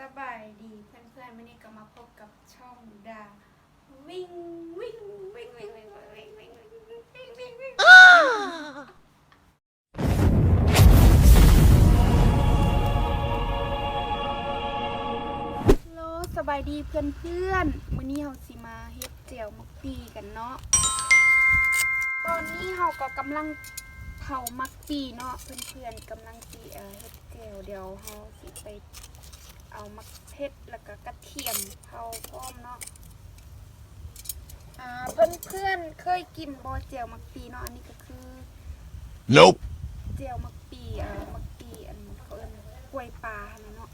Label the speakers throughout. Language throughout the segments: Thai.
Speaker 1: สบายดีเพื่อนๆวันนี้ก็มาพบกับช่องดาวิ่งวิ่งวิ่งวิ่งวิ่งวิ่งวิ่งวิ่งวิ่งวิ่งวิ่งวิ่งโลสบายดีเพื่อนๆวันนี้เราสิมาเฮ็ดเจียวมักปีกันเนาะตอนนี้เราก็กำลังเผามักปีเนาะเพื่อนๆกำลังสิเฮ็ดเจียวเดี๋ยวเราสิไปเอามักเผ็ดแล้วก็กระเทียมเผาพร้อมเนาะเพื่อนๆเคยกินบ่เจียวมักปีเนาะอันนี้ก็คือ
Speaker 2: Nope
Speaker 1: เจียวมักปีมักปีอันเขาเอิ้นกล้วยปลาเนาะ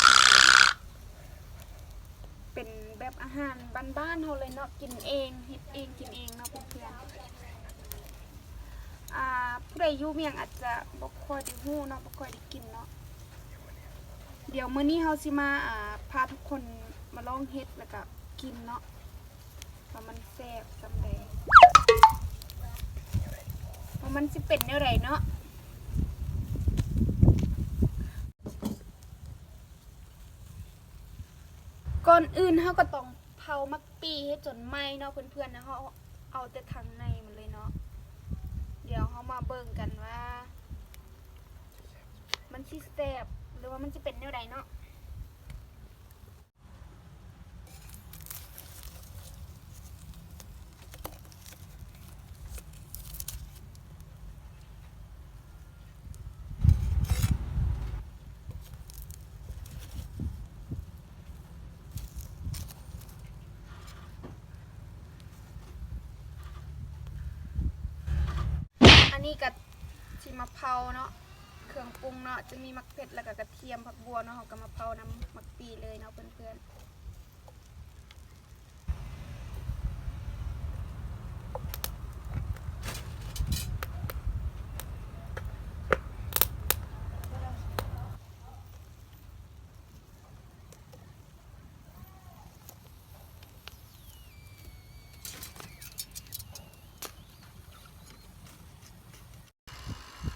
Speaker 1: เป็นแบบอาหารบ้านๆเฮาเลยเนาะกินเองเฮ็ดเองกินเองเนาะเพื่อนๆผู้ใดอยู่เมียงอาจจะบ่ค่อยได้ฮู้เนาะบ่ค่อยได้กินเนาะเดี๋ยวมื้อนี้เฮาสิมาพาทุกคนมาลองเฮ็ดแล้วก็กินเนาะว่ามันแซ่บซำใดว่ามันสิเป็นแนวใดเนาะก่อนอื่นเฮาก็ต้องเผามักปีให้จนไหม้เนาะเพื่อนๆนะเฮาเอาแต่ทางในมันเลยเนาะเดี๋ยวเฮามาเบิ่งกันว่ามันสิแซ่บหรือว่ามันสิเป็นแนวใดเนาะอันนี้ก็สิมาเผาเนาะเครื่องปรุงเนาะจะมีมักเผ็ดแล้วก็กระเทียมผักบัวเนาะเฮาก็มาเผาน้ำมักปีเลยเนาะเพื่อนๆ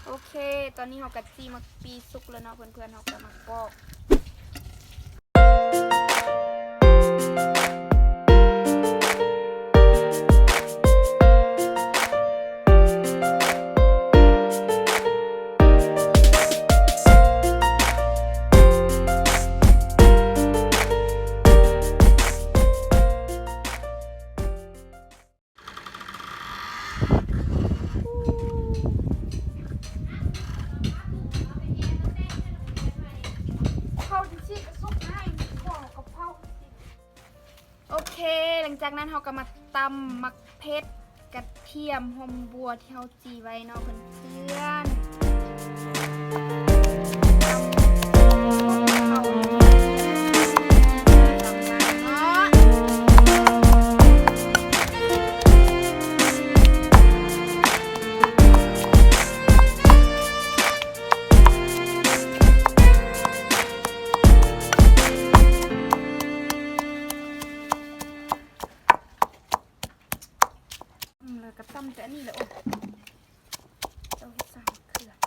Speaker 1: โอเคตอนนี้เฮากะจีมักปีสุกแล้วเนาะเพื่อนๆเฮาก็มาปอกโอเคหลังจากนั้นเราก็มาตำมักเผ็ดกระเทียมหอมบัวที่เราจีไว้เนาะเพื่อนกับตำแต่อันนี้เลยโอ้เจ้าสามเขื่อน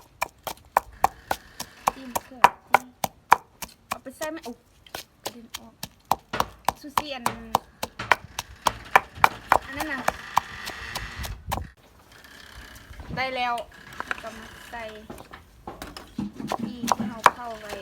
Speaker 1: จิ้มเขื่อนเอาไปใส่ไหมโอ้กระเด็นออกซูซี่อันนั้นน่ะได้แล้วก็มาใส่ที่เราเข้าไว้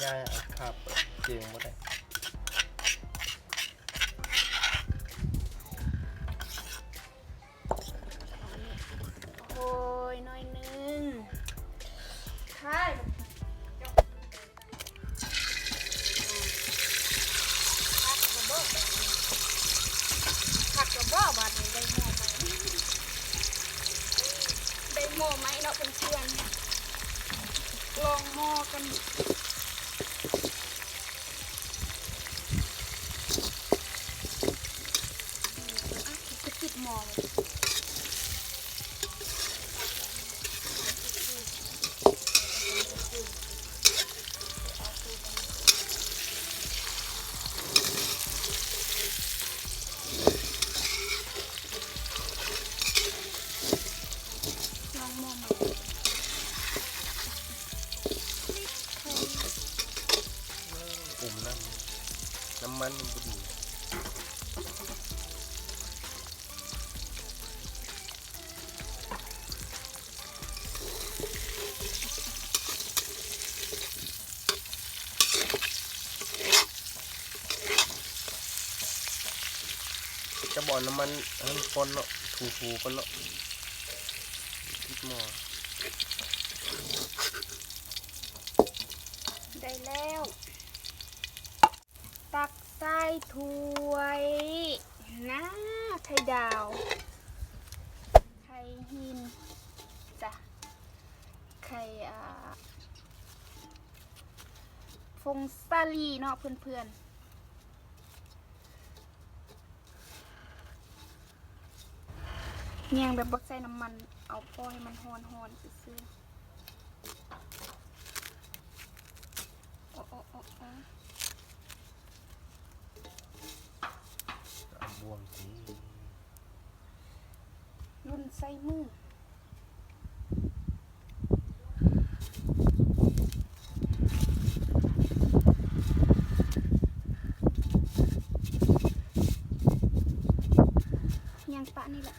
Speaker 2: ยายเอาคาบเจียงบ่ได้
Speaker 1: โอ้ยน้อยนึงใช่ผักกระบอกบาดนี้ได้หม้อไหมเนาะเพื่อนๆลองหม้อกันจะปิดหม้อเลยลองหม้อใหม่
Speaker 2: อุ่มน้ำมันมันบ่ดีจะบ่อนน้ำมันให้มันคนเนาะถูๆกันเนาะคิดหม้อ
Speaker 1: ได้แล้ว ตักใส่ถ้วยนะไข่ดาวไข่หินจ้ะไข่ฟงซาลีเนาะเพื่อนๆเนียงแบบบ่ใส่น้ำมันเอาพอให้มันฮ้อนๆซื่อๆโอ้
Speaker 2: เอาบวงที
Speaker 1: รุ่นใส่มือยังปะนี่แหละ